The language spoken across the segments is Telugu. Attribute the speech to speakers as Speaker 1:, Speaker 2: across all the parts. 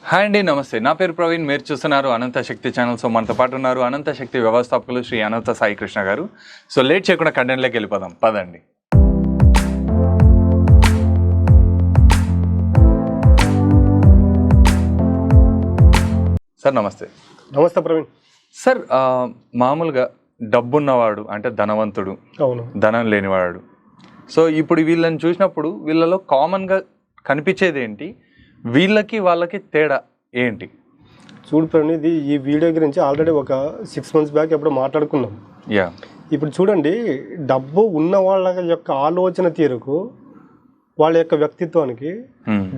Speaker 1: హాయ్ అండి, నమస్తే. నా పేరు ప్రవీణ్. మీరు చూస్తున్నారు అనంత శక్తి ఛానల్. సో మనతో పాటు ఉన్నారు అనంత శక్తి వ్యవస్థాపకులు శ్రీ అనంత సాయి కృష్ణ గారు. సో లేట్ చేయకుండా కంటెంట్లోకి వెళ్ళిపోదాం, పదండి. సార్ నమస్తే.
Speaker 2: నమస్తే ప్రవీణ్.
Speaker 1: సార్ మామూలుగా డబ్బున్నవాడు అంటే ధనవంతుడు,
Speaker 2: అవును,
Speaker 1: ధనం లేనివాడు. సో ఇప్పుడు వీళ్ళని చూసినప్పుడు వీళ్ళలో కామన్గా కనిపించేది ఏంటి, వీళ్ళకి వాళ్ళకి తేడా ఏంటి?
Speaker 2: చూడు ప్రవీణ్, ఇది ఈ వీడియో గురించి ఆల్రెడీ ఒక 6 months బ్యాక్ ఎప్పుడు మాట్లాడుకున్నాం. ఇప్పుడు చూడండి, డబ్బు ఉన్న వాళ్ళ యొక్క ఆలోచన తీరుకు, వాళ్ళ యొక్క వ్యక్తిత్వానికి,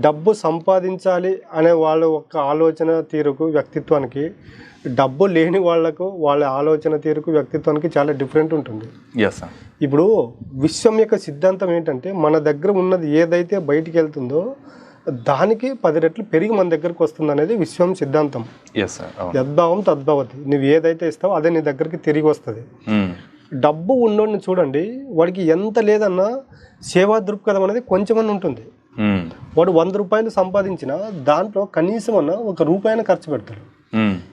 Speaker 2: డబ్బు సంపాదించాలి అనే వాళ్ళ యొక్క ఆలోచన తీరుకు, వ్యక్తిత్వానికి, డబ్బు లేని వాళ్లకు వాళ్ళ ఆలోచన తీరుకు, వ్యక్తిత్వానికి చాలా డిఫరెంట్ ఉంటుంది. ఇప్పుడు విశ్వం యొక్క సిద్ధాంతం ఏంటంటే, మన దగ్గర ఉన్నది ఏదైతే బయటికి వెళ్తుందో దానికి 10 రెట్లు పెరిగి మన దగ్గరకు వస్తుంది అనేది విశ్వం సిద్ధాంతం. యద్భావం తద్భవతి. నువ్వు ఏదైతే ఇస్తావో అదే నీ దగ్గరికి తిరిగి వస్తుంది. డబ్బు ఉన్నోడిని చూడండి, వాడికి ఎంత లేదన్నా సేవా దృక్పథం అనేది కొంచెమన్నా ఉంటుంది. వాడు 100 రూపాయలు సంపాదించినా దాంట్లో కనీసం అన్న 1 రూపాయిని ఖర్చు పెడతాడు.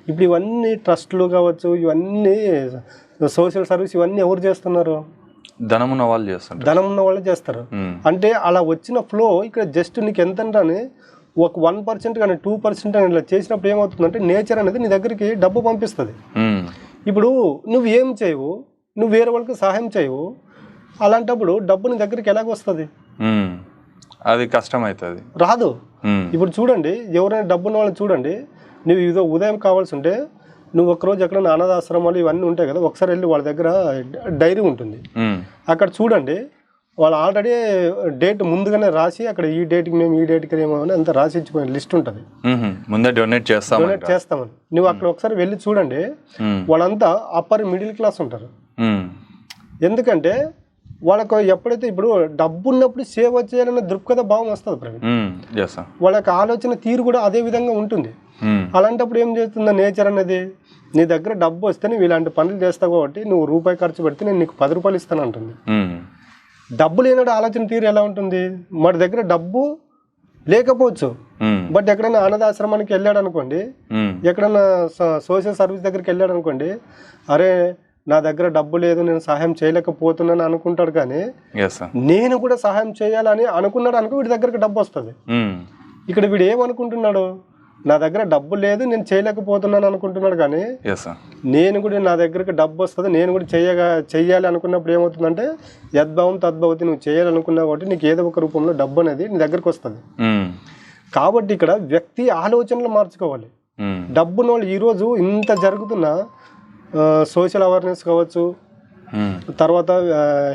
Speaker 2: ఇప్పుడు ఇవన్నీ ట్రస్టులు కావచ్చు, ఇవన్నీ సోషల్ సర్వీస్, ఇవన్నీ ఎవరు చేస్తున్నారు?
Speaker 1: ధనమున్న వాళ్ళు చేస్తారు.
Speaker 2: అంటే అలా వచ్చిన ఫ్లో ఇక్కడ జస్ట్ నీకు ఎంత అని ఒక 1% కానీ 2% అని ఇలా చేసినప్పుడు ఏమవుతుందంటే నేచర్ అనేది నీ దగ్గరికి డబ్బు పంపిస్తుంది. ఇప్పుడు నువ్వు ఏం చేయవు, నువ్వు వేరే వాళ్ళకి సహాయం చేయవు, అలాంటప్పుడు డబ్బు నీ దగ్గరికి ఎలాగ వస్తుంది?
Speaker 1: అది కష్టమవుతుంది,
Speaker 2: రాదు. ఇప్పుడు చూడండి, ఎవరైనా డబ్బున్న వాళ్ళని చూడండి, నువ్వు ఇదో ఉదయం కావాల్సి ఉంటే నువ్వు ఒకరోజు ఎక్కడైనా అనాథాశ్రమాలు ఇవన్నీ ఉంటాయి కదా, ఒకసారి వెళ్ళి వాళ్ళ దగ్గర డైరీ ఉంటుంది, అక్కడ చూడండి, వాళ్ళు ఆల్రెడీ డేట్ ముందుగానే రాసి అక్కడ ఈ డేట్కి మేము ఈ డేట్కి ఏమో అని అంత రాసి ఇచ్చిపోయిన లిస్ట్ ఉంటుంది.
Speaker 1: ముందే డొనేట్
Speaker 2: చేస్తామని నువ్వు అక్కడ ఒకసారి వెళ్ళి చూడండి, వాళ్ళంతా అప్పర్ మిడిల్ క్లాస్ ఉంటారు. ఎందుకంటే వాళ్ళకు ఎప్పుడైతే ఇప్పుడు డబ్బు ఉన్నప్పుడు సేవ చేయాలన్న దృక్పథ భావం వస్తుంది ప్రవీణ్. వాళ్ళ యొక్క ఆలోచన తీరు కూడా అదే విధంగా ఉంటుంది. అలాంటప్పుడు ఏం చేస్తుందో నేచర్ అనేది, నీ దగ్గర డబ్బు వస్తే నువ్వు ఇలాంటి పనులు చేస్తావు కాబట్టి నువ్వు రూపాయి ఖర్చు పెడితే నేను నీకు 10 రూపాయలు ఇస్తాను అంటుంది. డబ్బు లేనాడు ఆలోచన తీరు ఎలా ఉంటుంది? మన దగ్గర డబ్బు లేకపోవచ్చు, బట్ ఎక్కడైనా అనాథాశ్రమానికి వెళ్ళాడు అనుకోండి, ఎక్కడైనా సోషల్ సర్వీస్ దగ్గరికి వెళ్ళాడు అనుకోండి, అరే నా దగ్గర డబ్బు లేదు, నేను సహాయం చేయలేకపోతున్నాను అనుకుంటాడు. కానీ నేను కూడా సహాయం చేయాలని అనుకున్నాడు అనుకో, వీడి దగ్గరకు డబ్బు వస్తుంది. ఇక్కడ వీడు ఏమనుకుంటున్నాడు? నా దగ్గర డబ్బు లేదు, నేను చేయలేకపోతున్నాను అనుకుంటున్నాడు. కానీ నేను కూడా నా దగ్గరకు డబ్బు వస్తుంది, నేను కూడా చెయ్యాలి అనుకున్నప్పుడు ఏమవుతుందంటే యద్భావం తద్భవతి. నువ్వు చేయాలనుకున్నావు కాబట్టి నీకు ఏదో ఒక రూపంలో డబ్బు అనేది నీ దగ్గరకు వస్తుంది. కాబట్టి ఇక్కడ వ్యక్తి ఆలోచనలు మార్చుకోవాలి. డబ్బున్న వాళ్ళు ఈరోజు ఇంత జరుగుతున్న సోషల్ అవేర్నెస్ కావచ్చు, తర్వాత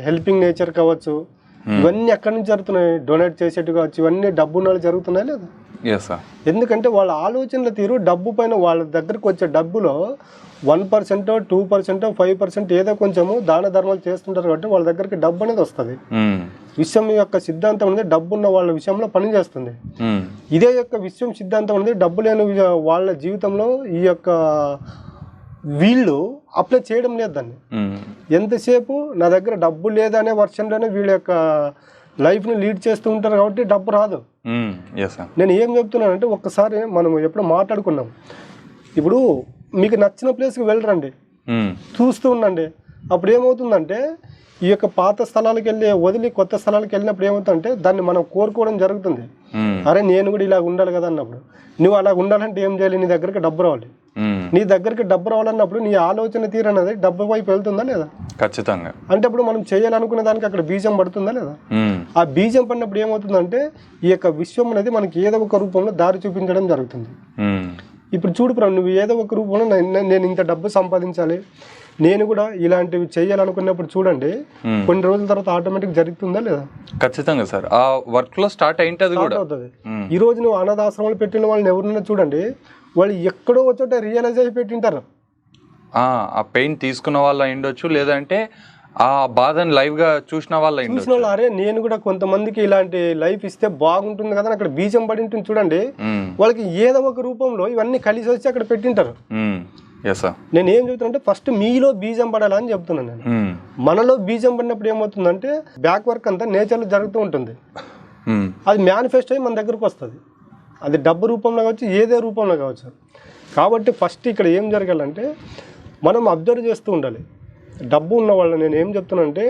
Speaker 2: హెల్పింగ్ నేచర్ కావచ్చు, ఇవన్నీ ఎక్కడి నుంచి జరుగుతున్నాయి? డొనేట్ చేసేట్టు కావచ్చు, ఇవన్నీ డబ్బున్న వాళ్ళు జరుగుతున్నాయి లేదా? ఎందుకంటే వాళ్ళ ఆలోచనల తీరు డబ్బు పైన, వాళ్ళ దగ్గరకు వచ్చే డబ్బులో 1%, 2%, 5% ఏదో కొంచెము దాన ధర్మాలు చేస్తుంటారు కాబట్టి వాళ్ళ దగ్గరికి డబ్బు అనేది వస్తుంది. విశ్వం యొక్క సిద్ధాంతం అనేది డబ్బున్న వాళ్ళ విషయంలో పనిచేస్తుంది. ఇదే యొక్క విశ్వం సిద్ధాంతం అనేది డబ్బు లేని వాళ్ళ జీవితంలో ఈ యొక్క వీళ్ళు అప్లై చేయడం లేదు దాన్ని. ఎంతసేపు నా దగ్గర డబ్బు లేదనే వర్షంలోనే వీళ్ళ యొక్క లైఫ్ని లీడ్ చేస్తూ ఉంటారు కాబట్టి డబ్బు రాదు. నేను ఏం చెప్తున్నానంటే, ఒక్కసారి మనం ఎప్పుడు మాట్లాడుకున్నాం, ఇప్పుడు మీకు నచ్చిన ప్లేస్కి వెళ్ళరండి, చూస్తూ ఉండండి. అప్పుడు ఏమవుతుందంటే ఈ యొక్క పాత స్థలాలకు వెళ్ళి వదిలి కొత్త స్థలాలకు వెళ్ళినప్పుడు ఏమవుతుందంటే దాన్ని మనం కోరుకోవడం జరుగుతుంది. అరే నేను కూడా ఇలా ఉండాలి కదా అన్నప్పుడు, నువ్వు అలా ఉండాలంటే ఏం చేయాలి? నీ దగ్గరికి డబ్బు రావాలి. నీ దగ్గరికి డబ్బు రావాలన్నప్పుడు నీ ఆలోచన తీరు అనేది డబ్బు వైపు వెళ్తుందా లేదా?
Speaker 1: ఖచ్చితంగా.
Speaker 2: అంటే ఇప్పుడు మనం చేయాలనుకునే దానికి అక్కడ బీజం పడుతుందా లేదా? ఆ బీజం పడినప్పుడు ఏమవుతుందంటే ఈ యొక్క విశ్వం అనేది మనకి ఏదో ఒక రూపంలో దారి చూపించడం జరుగుతుంది. ఇప్పుడు చూడు ప్రా, నువ్వు ఏదో ఒక రూపంలో నేను ఇంత డబ్బు సంపాదించాలి, నేను కూడా ఇలాంటివి చేయాలనుకున్నప్పుడు చూడండి, కొన్ని రోజుల తర్వాత ఆటోమేటిక్ జరుగుతుందా లేదా?
Speaker 1: ఖచ్చితంగా సార్, ఆ వర్క్ లో స్టార్ట్ అవుతుంది.
Speaker 2: ఈ రోజు నువ్వు అనాథాశ్రమాలు పెట్టిన వాళ్ళని ఎవరున్నా చూడండి, వాళ్ళు ఎక్కడో వచ్చేట రియలైజ్ అయి పెట్టింటారు.
Speaker 1: ఆ పెయిన్ తీసుకున్న వాళ్ళు అయ్యుండొచ్చు, లేదంటే ఆ బాధను లైవ్ గా చూసిన వాళ్ళు,
Speaker 2: అరే నేను కూడా కొంతమందికి ఇలాంటి లైఫ్ ఇస్తే బాగుంటుంది కదా అక్కడ బీజం పడి ఉంటుంది చూడండి. వాళ్ళకి ఏదో ఒక రూపంలో ఇవన్నీ కలిసి వచ్చి అక్కడ పెట్టింటారు. నేను ఏం చెప్తున్నా, ఫస్ట్ మీలో బీజం పడాలని చెప్తున్నాను నేను. మనలో బీజం పడినప్పుడు ఏమవుతుందంటే బ్యాక్ వర్క్ అంతా నేచర్లో జరుగుతూ ఉంటుంది, అది మేనిఫెస్ట్ అయ్యి మన దగ్గరకు వస్తుంది. అది డబ్బు రూపంలో కావచ్చు, ఏదే రూపంలో కావచ్చు. కాబట్టి ఫస్ట్ ఇక్కడ ఏం జరగాలంటే మనం అబ్జర్వ్ చేస్తూ ఉండాలి. డబ్బు ఉన్న వాళ్ళు, నేను ఏం చెప్తున్నానంటే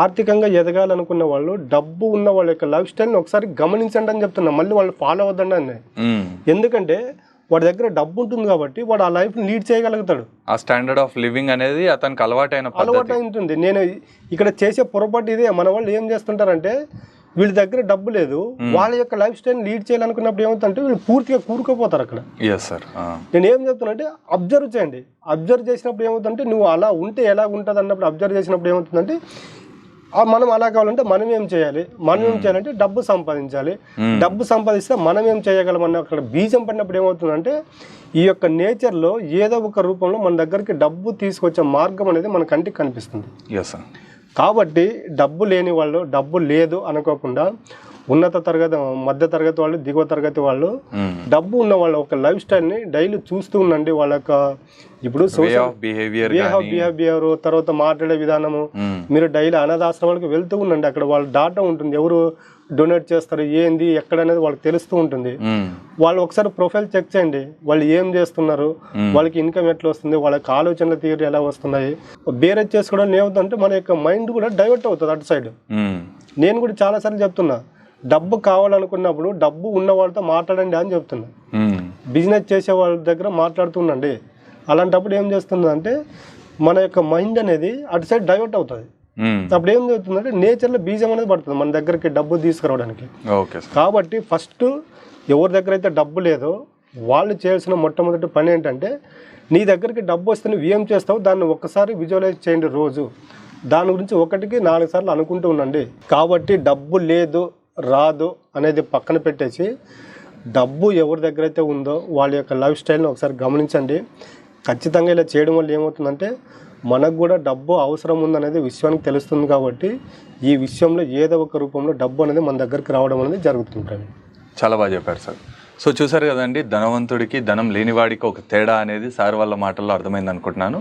Speaker 2: ఆర్థికంగా ఎదగాలనుకున్న వాళ్ళు, డబ్బు ఉన్న వాళ్ళ యొక్క లైఫ్ స్టైల్ని ఒకసారి గమనించండి అని చెప్తున్నా. మళ్ళీ వాళ్ళు ఫాలో అవ్వద్దండి అని. ఎందుకంటే వాడి దగ్గర డబ్బు ఉంటుంది కాబట్టి వాడు ఆ లైఫ్ని లీడ్ చేయగలుగుతాడు.
Speaker 1: ఆ స్టాండర్డ్ ఆఫ్ లివింగ్ అనేది అతనికి అలవాటు
Speaker 2: ఉంటుంది. నేను ఇక్కడ చేసే పొరపాటు ఇదే. మన వాళ్ళు ఏం చేస్తుంటారంటే వీళ్ళ దగ్గర డబ్బు లేదు, వాళ్ళ యొక్క లైఫ్ స్టైల్ లీడ్ చేయాలనుకున్నప్పుడు ఏమవుతుందంటే వీళ్ళు పూర్తిగా కూరుకుపోతారు అక్కడ. నేను ఏం చెప్తున్నా అబ్జర్వ్ చేయండి. అబ్జర్వ్ చేసినప్పుడు ఏమవుతుందంటే నువ్వు అలా ఉంటే ఎలా ఉంటుంది అన్నప్పుడు అబ్జర్వ్ చేసినప్పుడు ఏమవుతుందంటే మనం అలా కావాలంటే మనం ఏం చేయాలంటే డబ్బు సంపాదించాలి. డబ్బు సంపాదిస్తే మనం ఏం చేయగలమన్న అక్కడ బీజం పడినప్పుడు ఏమవుతుందంటే ఈ యొక్క నేచర్లో ఏదో ఒక రూపంలో మన దగ్గరికి డబ్బు తీసుకొచ్చే మార్గం అనేది మన కంటికి కనిపిస్తుంది. కాబట్టి డబ్బు లేని వాళ్ళు, డబ్బు లేదు అనుకోకుండా ఉన్నత తరగతి, మధ్య తరగతి వాళ్ళు, దిగువ తరగతి వాళ్ళు, డబ్బు ఉన్న వాళ్ళ ఒక లైఫ్ స్టైల్ని డైలీ చూస్తూ ఉండండి. వాళ్ళ యొక్క ఇప్పుడు బిహేవియర్, తర్వాత మాట్లాడే విధానము, మీరు డైలీ అనాథాశ్రమాలకు వెళ్తూ ఉండండి. అక్కడ వాళ్ళ డాటా ఉంటుంది, ఎవరు డొనేట్ చేస్తారు, ఏంది ఎక్కడ అనేది వాళ్ళకి తెలుస్తూ ఉంటుంది. వాళ్ళు ఒకసారి ప్రొఫైల్ చెక్ చేయండి, వాళ్ళు ఏం చేస్తున్నారు, వాళ్ళకి ఇన్కమ్ ఎట్లా వస్తుంది, వాళ్ళకి ఆలోచనల తీరు ఎలా వస్తున్నాయి. బేరేజ్ చేసుకోవడం ఏమవుతుందంటే మన యొక్క మైండ్ కూడా డైవర్ట్ అవుతుంది అటు సైడ్. నేను కూడా చాలాసార్లు చెప్తున్నా, డబ్బు కావాలనుకున్నప్పుడు డబ్బు ఉన్న వాళ్ళతో మాట్లాడండి అని చెప్తున్నా. బిజినెస్ చేసే వాళ్ళ దగ్గర మాట్లాడుతుండండి. అలాంటప్పుడు ఏం చేస్తుందంటే మన యొక్క మైండ్ అనేది అటు సైడ్ డైవర్ట్ అవుతుంది. అప్పుడు ఏం జరుగుతుందంటే నేచర్లో బీజం అనేది పడుతుంది మన దగ్గరికి డబ్బు తీసుకురావడానికి. కాబట్టి ఫస్ట్ ఎవరి దగ్గర అయితే డబ్బు లేదో వాళ్ళు చేయాల్సిన మొట్టమొదటి పని ఏంటంటే నీ దగ్గరికి డబ్బు వస్తే నువ్వు ఏం చేస్తావు దాన్ని ఒక్కసారి విజువలైజ్ చేయండి. రోజు దాని గురించి 1కి 4 సార్లు అనుకుంటూ ఉండండి. కాబట్టి డబ్బు లేదు, రాదు అనేది పక్కన పెట్టేసి డబ్బు ఎవరి దగ్గర అయితే ఉందో వాళ్ళ యొక్క లైఫ్ స్టైల్ని ఒకసారి గమనించండి. ఖచ్చితంగా ఇలా చేయడం వల్ల ఏమవుతుందంటే మనకు కూడా డబ్బు అవసరం ఉందనేది విశ్వానికి తెలుస్తుంది. కాబట్టి ఈ విషయంలో ఏదో ఒక రూపంలో డబ్బు అనేది మన దగ్గరికి రావడం అనేది జరుగుతుంటుంది.
Speaker 1: చాలా బాగా చెప్పారు సార్. సో చూసారు కదండి, ధనవంతుడికి ధనం లేనివాడికి ఒక తేడా అనేది సార్ వాళ్ళ మాటల్లో అర్థమైంది అనుకుంటున్నాను.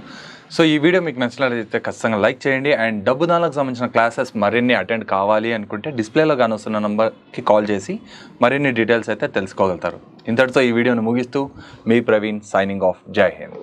Speaker 1: సో ఈ వీడియో మీకు నచ్చినట్లయితే ఖచ్చితంగా లైక్ చేయండి. అండ్ డబ్బు దానికి సంబంధించిన క్లాసెస్ మరిన్ని అటెండ్ కావాలి అనుకుంటే డిస్ప్లేలో కానొస్తున్న నెంబర్కి కాల్ చేసి మరిన్ని డీటెయిల్స్ అయితే తెలుసుకోగలుగుతారు. ఇంతటితో ఈ వీడియోను ముగిస్తూ మీ ప్రవీణ్ సైనింగ్ ఆఫ్. జై హింద్.